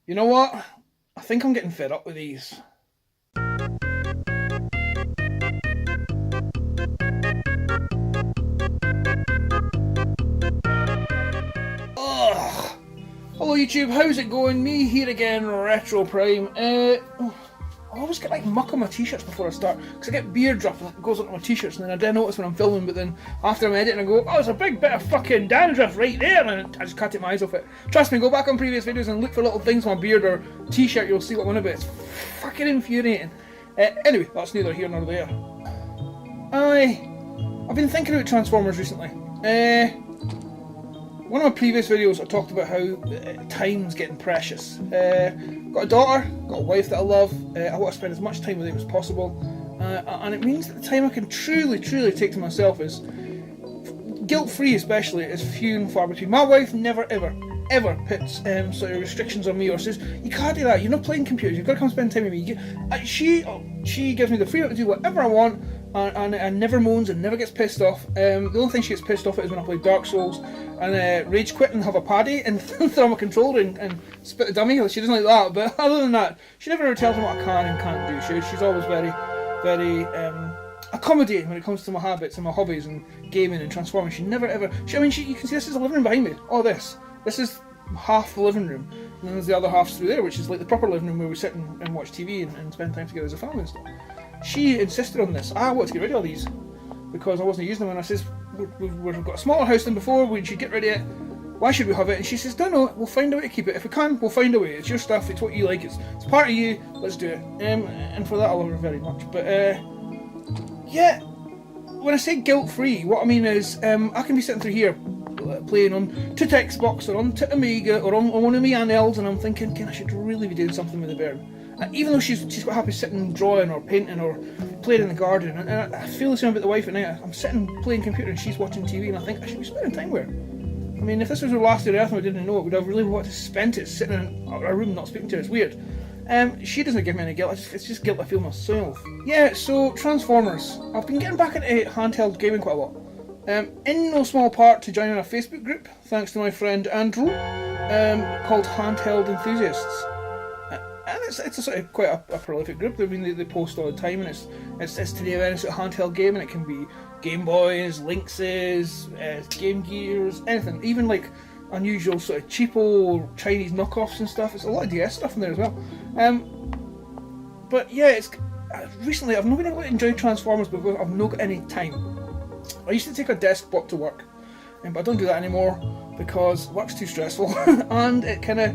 You know what? I think I'm getting fed up with these. Ugh. Hello YouTube, how's it going? Me here again, Retro Prime. I always get like muck on my t-shirts before I start, because I get beard drop and it goes onto my t-shirts, and then I do notice when I'm filming, but then after I'm editing I go, oh, there's a big bit of fucking dandruff right there, and I just can't take my eyes off it. Trust me, go back on previous videos and look for little things on my beard or t-shirt, you'll see what I'm on about. It's fucking infuriating. Anyway, that's neither here nor there. I've been thinking about Transformers recently. One of my previous videos I talked about how time's getting precious. Got a daughter, got a wife that I love, I want to spend as much time with them as possible, and it means that the time I can truly take to myself is, guilt-free especially, is few and far between. My wife never ever puts sort of restrictions on me or says, you can't do that, you're not playing computers, you've got to come spend time with me. She gives me the freedom to do whatever I want, and never moans and never gets pissed off. The only thing she gets pissed off at is when I play Dark Souls and rage quit and have a paddy and throw my controller and spit the dummy. She doesn't like that, but other than that, she never ever tells me what I can and can't do. She's always very accommodating when it comes to my habits and my hobbies and gaming and transforming. She never ever. You can see this is the living room behind me. All this is half the living room, and then there's the other half through there, which is like the proper living room where we sit and watch TV and spend time together as a family and stuff. She insisted on this. I want to get rid of all these because I wasn't using them, and I says, we've got a smaller house than before, we should get rid of it. Why should we have it? And she says, no, we'll find a way to keep it. If we can, we'll find a way. It's your stuff, it's what you like, it's part of you, let's do it. And for that I love her very much. But yeah, when I say guilt-free, what I mean is I can be sitting through here playing on thte Xbox or on thte Amiga or on one of my handhelds, and I'm thinking, I should really be doing something with the bird. Even though she's quite happy sitting drawing or painting or playing in the garden, and I feel the same about the wife at night. I'm sitting playing computer and she's watching TV, and I think I should be spending time with her. I mean, if this was her last day on Earth and we didn't know it, would I really want to spend it sitting in a room not speaking to her? It's weird. She doesn't give me any guilt, it's just guilt I feel myself. Yeah, so Transformers. I've been getting back into handheld gaming quite a lot. In no small part to joining a Facebook group, thanks to my friend Andrew, called Handheld Enthusiasts. And it's a sort of quite a prolific group. I mean, they post all the time, and it's to the events of handheld gaming. It can be Game Boys, Lynxes, Game Gears, anything. Even like unusual sort of cheapo Chinese knockoffs and stuff. It's a lot of DS stuff in there as well. But yeah, recently I've not been able to enjoy Transformers because I've not got any time. I used to take a desk bot to work, but I don't do that anymore because work's too stressful, and it kind of,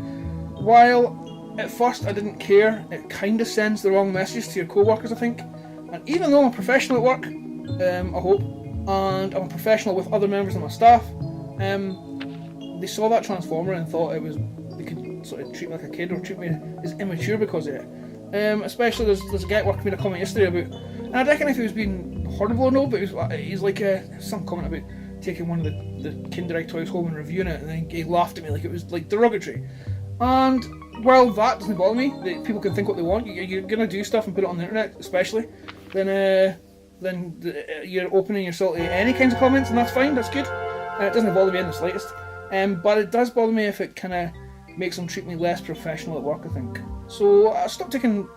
while at first I didn't care, it kind of sends the wrong message to your co-workers, I think. And even though I'm a professional at work, I hope, and I'm a professional with other members of my staff, they saw that Transformer and thought they could sort of treat me like a kid or treat me as immature because of it. Especially there's a guy at work made a comment yesterday about, and I reckon if he was being horrible or no, but he's like some comment about taking one of the Kinder Egg toys home and reviewing it, and then he laughed at me like it was like derogatory. And while that doesn't bother me, that people can think what they want, you're gonna do stuff and put it on the internet, especially, then you're opening yourself to any kinds of comments, and that's fine, that's good. It doesn't bother me in the slightest. But it does bother me if it kind of makes them treat me less professional at work, I think. So I stopped taking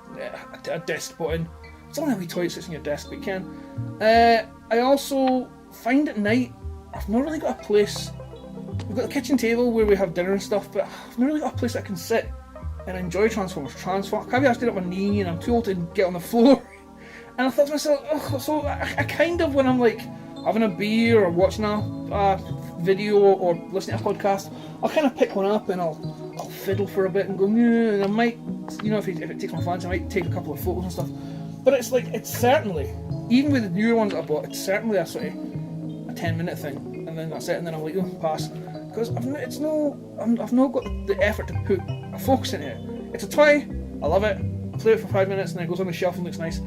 a desk bot in. It's only a wee toy that sits on your desk, but you can. I also find at night I've not really got a place. We've got a kitchen table where we have dinner and stuff, but I've not really got a place that I can sit and enjoy Transformers. I can't be asked to get up my knee, and I'm too old to get on the floor. And I thought to myself, so I kind of, when I'm like having a beer or watching a video or listening to a podcast, I'll kind of pick one up and I'll fiddle for a bit and go, and I might, if it takes my fancy, I might take a couple of photos and stuff. But it's like, it's certainly, even with the newer ones that I bought, it's certainly a sort of a 10-minute thing, and then that's it, and then I'm like, pass. Because I've not got the effort to put a focus into it. It's a toy, I love it, I play it for 5 minutes and then it goes on the shelf and looks nice.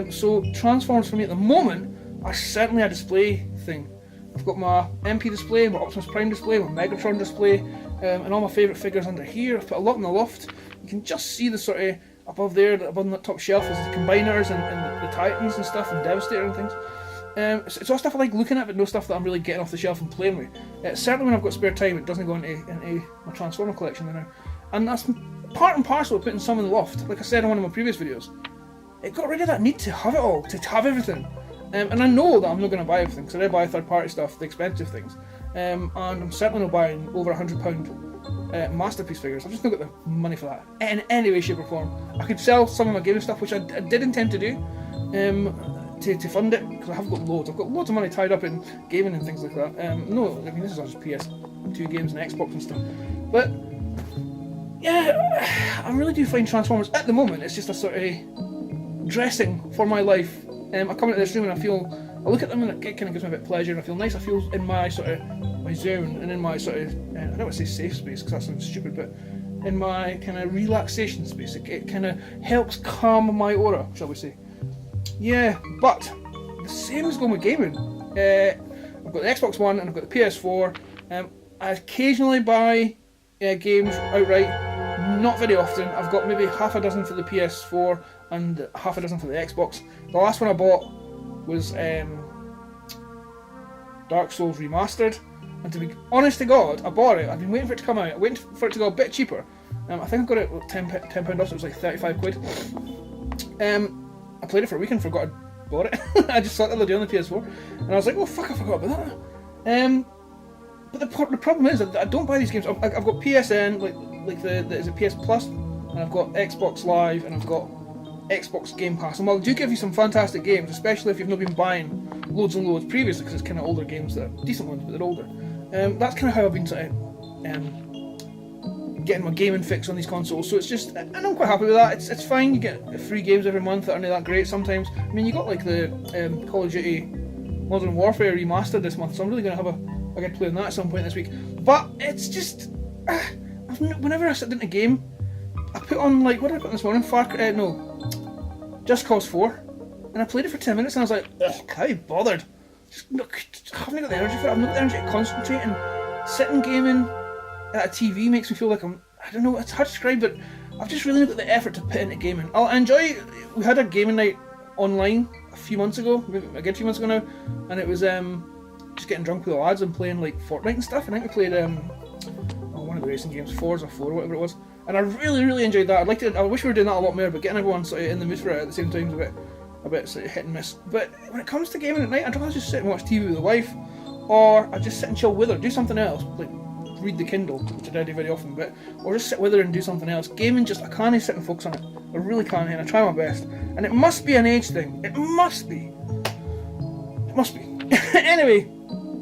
So Transformers for me at the moment are certainly a display thing. I've got my MP display, my Optimus Prime display, my Megatron display, and all my favourite figures under here. I've put a lot in the loft. You can just see the sort of, above there, above that top shelf is the Combiners and the Titans and stuff, and Devastator and things. It's all stuff I like looking at, but no stuff that I'm really getting off the shelf and playing with. Certainly when I've got spare time, it doesn't go into my Transformer collection now. And that's part and parcel of putting some in the loft, like I said in one of my previous videos. It got rid of that need to have it all, to have everything. And I know that I'm not going to buy everything, because I buy third-party stuff, the expensive things. And I'm certainly not buying over £100 Masterpiece figures. I've just not got the money for that in any way, shape or form. I could sell some of my gaming stuff, which I did intend to do, to fund it, because I have got loads. I've got loads of money tied up in gaming and things like that. No, I mean, this is all just PS2 games and Xbox and stuff. But yeah, I really do find Transformers at the moment, it's just a sort of dressing for my life. I come into this room and I look at them and it kind of gives me a bit of pleasure, and I feel nice. I feel in my sort of my zone and in my sort of I don't want to say safe space because that sounds stupid, but in my kind of relaxation space. It kind of helps calm my aura, shall we say? Yeah, but the same is going with gaming. I've got the Xbox One and I've got the PS4. I occasionally buy games outright, not very often. I've got maybe half a dozen for the PS4 and half a dozen for the Xbox. The last one I bought was Dark Souls Remastered, and to be honest to God, I bought it. I've been waiting for it to come out. I waiting for it to go a bit cheaper. I think I got it at £10 off, so it was like 35 quid. I played it for a week and forgot I bought it. I just saw it the other day on the PS4, and I was like, oh fuck, I forgot about that. But the problem is that I don't buy these games. I've got PSN, like the is it PS Plus, and I've got Xbox Live, and I've got Xbox Game Pass. And while they do give you some fantastic games, especially if you've not been buying loads and loads previously, because it's kind of older games that are decent ones, but they're older. That's kind of how I've been sort of getting my gaming fix on these consoles. So it's just, and I'm quite happy with that. It's fine. You get free games every month that aren't that great sometimes. I mean, you got like the Call of Duty Modern Warfare Remastered this month, so I'm really going to have I get to play on that at some point this week. But it's just, whenever I sit down a game, I put on, like, what did I put on this morning? Just Cause 4. And I played it for 10 minutes and I was like, ugh, can't be bothered. Just haven't got the energy for it. I've not got the energy to concentrate, and sitting gaming at a TV makes me feel like I don't know, it's hard to describe, but I've just really not got the effort to put into gaming. I enjoy, we had a gaming night online a few months ago, again 2 months ago now, and it was just getting drunk with the lads and playing like Fortnite and stuff. And I think we played one of the racing games, Forza 4 or whatever it was, and I really enjoyed that. I wish we were doing that a lot more, but getting everyone sort of in the mood for it at the same time is a bit sort of hit and miss. But when it comes to gaming at night, I'd rather just sit and watch TV with the wife, or I'd just sit and chill with her, do something else, like read the Kindle, which I do very often, or just sit with her and do something else. Gaming, just I can't sit and focus on it. I really can't, and I try my best. And it must be an age thing. It must be. Anyway,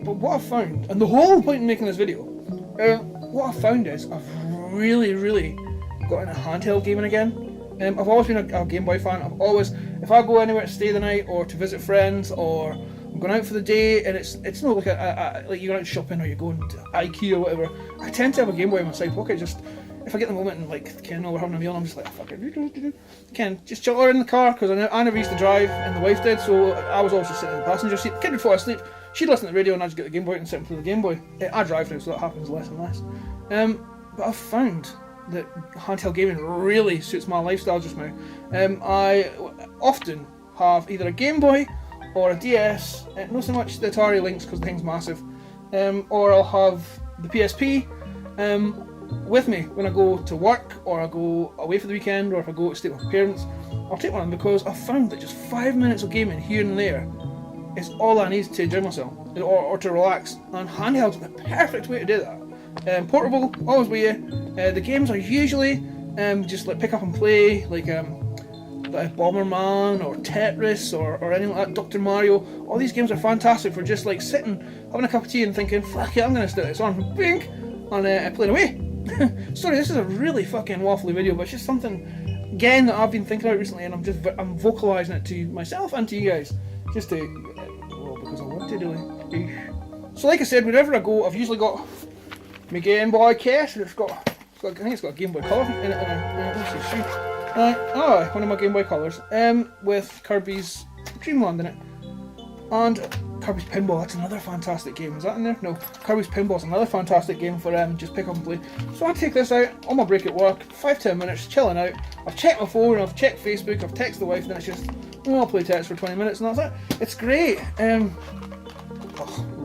but what I've found, and the whole point in making this video, what I've found is I've really got into handheld gaming again. I've always been a Game Boy fan. I've always, if I go anywhere to stay the night or to visit friends, or I'm going out for the day, and it's not like like you're out shopping or you're going to IKEA or whatever, I tend to have a Game Boy in my side pocket. Just if I get the moment and like Ken we're having a meal, I'm just like, fuck it, Ken, just chill her in the car, because I never used to drive and the wife did, so I was always just sitting in the passenger seat. The kid would fall asleep, she'd listen to the radio and I'd just get the Game Boy and sit and play the Game Boy. I drive now, so that happens less and less. But I've found that handheld gaming really suits my lifestyle just now. I often have either a Game Boy or a DS, not so much the Atari Lynx because the thing's massive, or I'll have the PSP with me when I go to work, or I go away for the weekend, or if I go to stay with my parents. I'll take one of them, because I've found that just 5 minutes of gaming here and there is all I need to enjoy myself, or to relax, and handhelds are the perfect way to do that. Portable, always with you. The games are usually just like pick up and play, like Bomberman or Tetris or anything like that, Dr. Mario. All these games are fantastic for just like sitting, having a cup of tea and thinking, fuck it, I'm going to stick this on, bink, and playing away. Sorry, this is a really fucking waffly video, but it's just something, again, that I've been thinking about recently, and I'm vocalising it to myself and to you guys, just to, because I want to do it. So like I said, wherever I go, I've usually got my Game Boy case, and I think it's got a Game Boy Color in it, one of my Game Boy Colors, with Kirby's Dreamland in it, and Kirby's Pinball. That's another fantastic game. Is that in there? No, Kirby's Pinball's another fantastic game for just pick up and play. So I take this out on my break at work, 5-10 minutes, chilling out. I've checked my phone, I've checked Facebook, I've texted the wife, and then it's just, I'll play Tetris for 20 minutes, and that's it. It's great.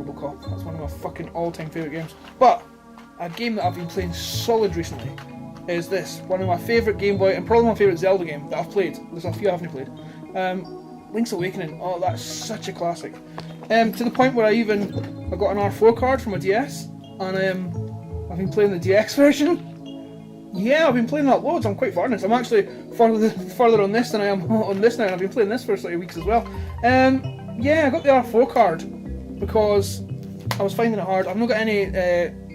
Robocop. That's one of my fucking all-time favourite games. But a game that I've been playing solid recently is this. One of my favourite Game Boy, and probably my favourite Zelda game that I've played. There's a few I haven't played. Link's Awakening. Oh, that's such a classic. To the point where I got an R4 card from a DS, and I've been playing the DX version. Yeah, I've been playing that loads. I'm quite far in this. I'm actually further on this than I am on this now, and I've been playing this for 30 weeks as well. Yeah, I got the R4 card because I was finding it hard. I've not got any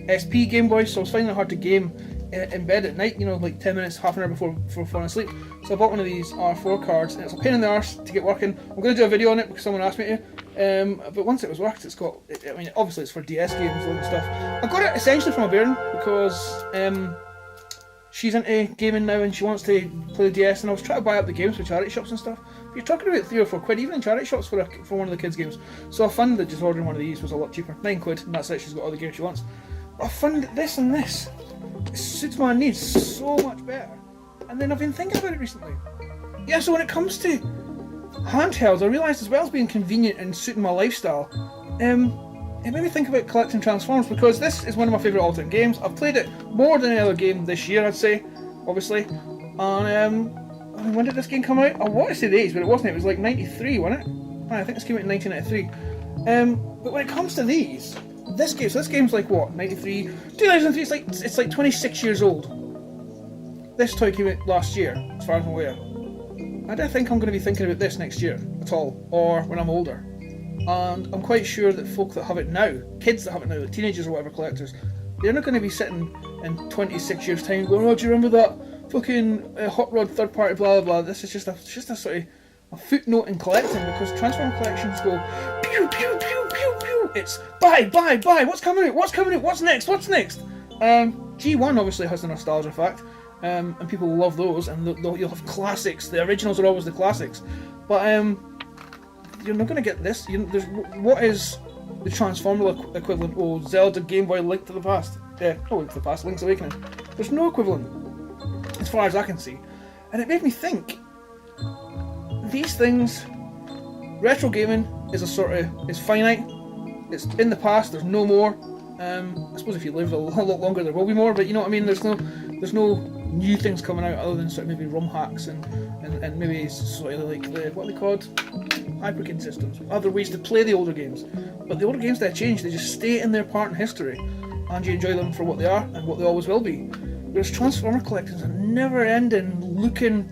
SP Game Boys, so I was finding it hard to game in bed at night, you know, like 10 minutes, half an hour before falling asleep. So I bought one of these R4 cards, and it's a pain in the arse to get working. I'm going to do a video on it because someone asked me to. But once it was worked, it's got, I mean, obviously it's for DS games and stuff. I got it essentially from a bairn because she's into gaming now and she wants to play the DS, and I was trying to buy up the games for charity shops and stuff. But you're talking about 3 or 4 quid, even in charity shops for one of the kids' games. So I found that just ordering one of these was a lot cheaper. 9 quid, and that's it, she's got all the games she wants. But I found that this and this, it suits my needs so much better. And then I've been thinking about it recently. Yeah, so when it comes to handhelds, I realised as well as being convenient and suiting my lifestyle, it made me think about collecting Transformers, because this is one of my favourite all-time games. I've played it more than any other game this year, I'd say, obviously. And when did this game come out? I want to say the age, but it wasn't. It was like 93, wasn't it? I think this came out in 1993. But when it comes to this game's like what? 93, 2003. It's like 26 years old. This toy came out last year, as far as I'm aware. I don't think I'm going to be thinking about this next year at all, or when I'm older. And I'm quite sure that folk that have it now, kids that have it now, like teenagers or whatever, collectors, they're not going to be sitting in 26 years' time going, oh, do you remember that fucking hot rod third party blah blah blah. This is just a sort of a footnote in collecting, because Transformer collections go pew pew pew pew pew. It's buy, what's coming out, what's next. G1 obviously has the nostalgia fact. And people love those, and you'll have classics. The originals are always the classics, but you're not going to get this. What is the Transformer equivalent? Oh, Zelda, Game Boy, Link to the Past. Link to the Past, Link's Awakening. There's no equivalent, as far as I can see. And it made me think, these things, retro gaming is finite. It's in the past. There's no more. I suppose if you live a lot longer, there will be more. But you know what I mean. There's no new things coming out other than sort of maybe ROM hacks and maybe sort of like what are they called? Hyperkin systems. Other ways to play the older games. But the older games that change, they just stay in their part in history, and you enjoy them for what they are and what they always will be. Whereas Transformer collections are never ending, looking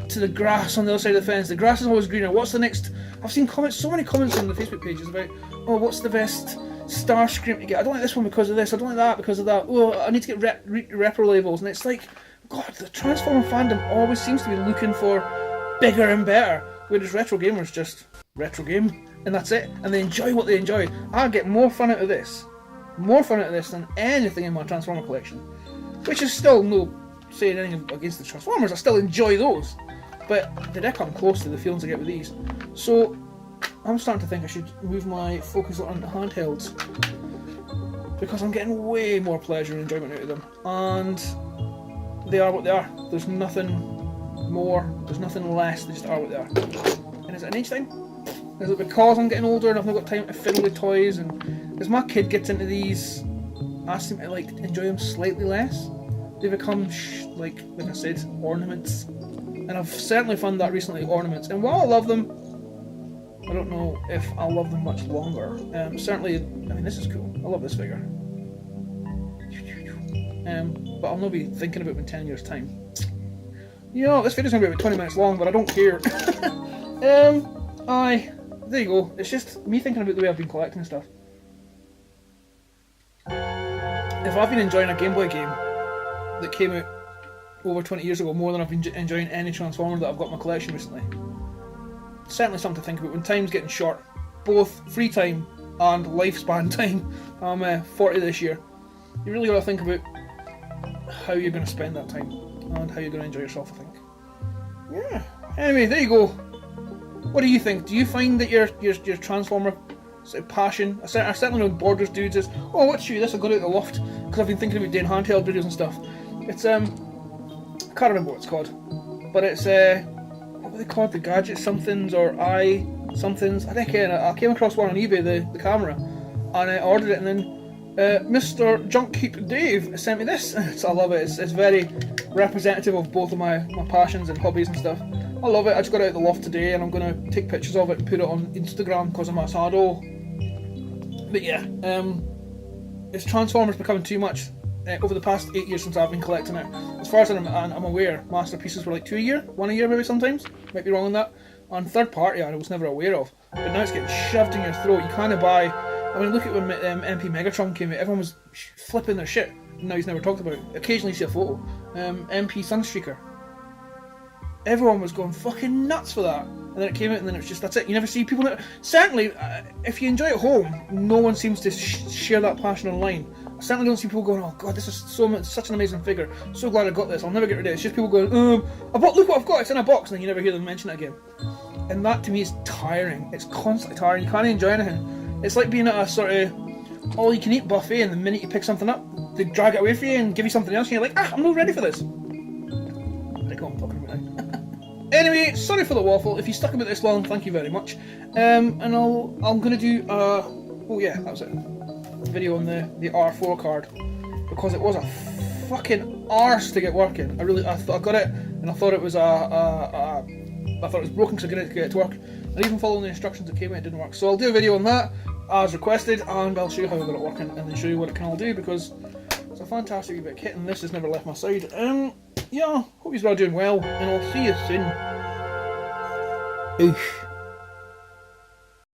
to the grass on the other side of the fence. The grass is always greener. What's the next? I've seen so many comments on the Facebook pages about, oh, what's the best Starscream to get? I don't like this one because of this. I don't like that because of that. Oh, I need to get repro labels. And it's like, God, the Transformer fandom always seems to be looking for bigger and better, whereas retro gamers just retro game and that's it, and they enjoy what they enjoy. I get more fun out of this than anything in my Transformer collection, which is still no saying anything against the Transformers. I still enjoy those, but did I come close to the feelings I get with these? So I'm starting to think I should move my focus on handhelds, because I'm getting way more pleasure and enjoyment out of them, and they are what they are. There's nothing more, there's nothing less, they just are what they are. And is it an age thing? Is it because I'm getting older and I've not got time to fiddle with toys, and as my kid gets into these, I seem to like enjoy them slightly less. They become, like I said, ornaments. And I've certainly found that recently, ornaments. And while I love them, I don't know if I'll love them much longer. Certainly, I mean, this is cool. I love this figure. But I'll not be thinking about it in 10 years' time. You know, this video's going to be about 20 minutes long, but I don't care. There you go. It's just me thinking about the way I've been collecting stuff. If I've been enjoying a Game Boy game that came out over 20 years ago more than I've been enjoying any Transformer that I've got in my collection recently, certainly something to think about when time's getting short, both free time and lifespan time. I'm 40 this year. You really got to think about how you're going to spend that time and how you're going to enjoy yourself, I think. Yeah. Anyway, there you go. What do you think? Do you find that your Transformer sort of passion, I certainly know Borders dudes is, oh, what's you? This I got out of the loft because I've been thinking about doing handheld videos and stuff. It's I can't remember what it's called, but it's what were they called? The Gadget somethings or I somethings. I think I came across one on eBay, the camera, and I ordered it, and then Mr. Junkheap Dave sent me this. So I love it. It's very representative of both of my passions and hobbies and stuff. I love it. I just got it out the loft today and I'm going to take pictures of it and put it on Instagram because I'm a sado. But yeah, it's Transformers becoming too much over the past 8 years since I've been collecting it. As far as I'm aware, masterpieces were like 2 a year, 1 a year maybe sometimes. Might be wrong on that. On third party I was never aware of. But now it's getting shoved in your throat. You kind of buy... I mean, look at when MP Megatron came out, everyone was flipping their shit. Now he's never talked about it. Occasionally you see a photo. MP Sunstreaker. Everyone was going fucking nuts for that. And then it came out and then it's just, that's it. You never see people... Certainly, if you enjoy it at home, no one seems to share that passion online. I certainly don't see people going, oh god, this is such an amazing figure. So glad I got this, I'll never get rid of it. It's just people going, look what I've got, it's in a box, and then you never hear them mention it again. And that to me is tiring. It's constantly tiring. You can't enjoy anything. It's like being at a sort of all-you-can-eat buffet, and the minute you pick something up, they drag it away from you and give you something else, and you're like, I'm not ready for this. I think what I'm talking about now. Anyway, sorry for the waffle. If you stuck about this long, thank you very much. And I'm gonna do oh yeah, that was it. A video on the R4 card because it was a fucking arse to get working. I got it, and I thought it was I thought it was broken because I couldn't get it to work. And even following the instructions that came out, it didn't work. So I'll do a video on that as requested, and I'll show you how I got it working, and then show you what it can all do, because it's a fantastic bit of kit, and this has never left my side. Yeah, hope you're all doing well, and I'll see you soon. Oof.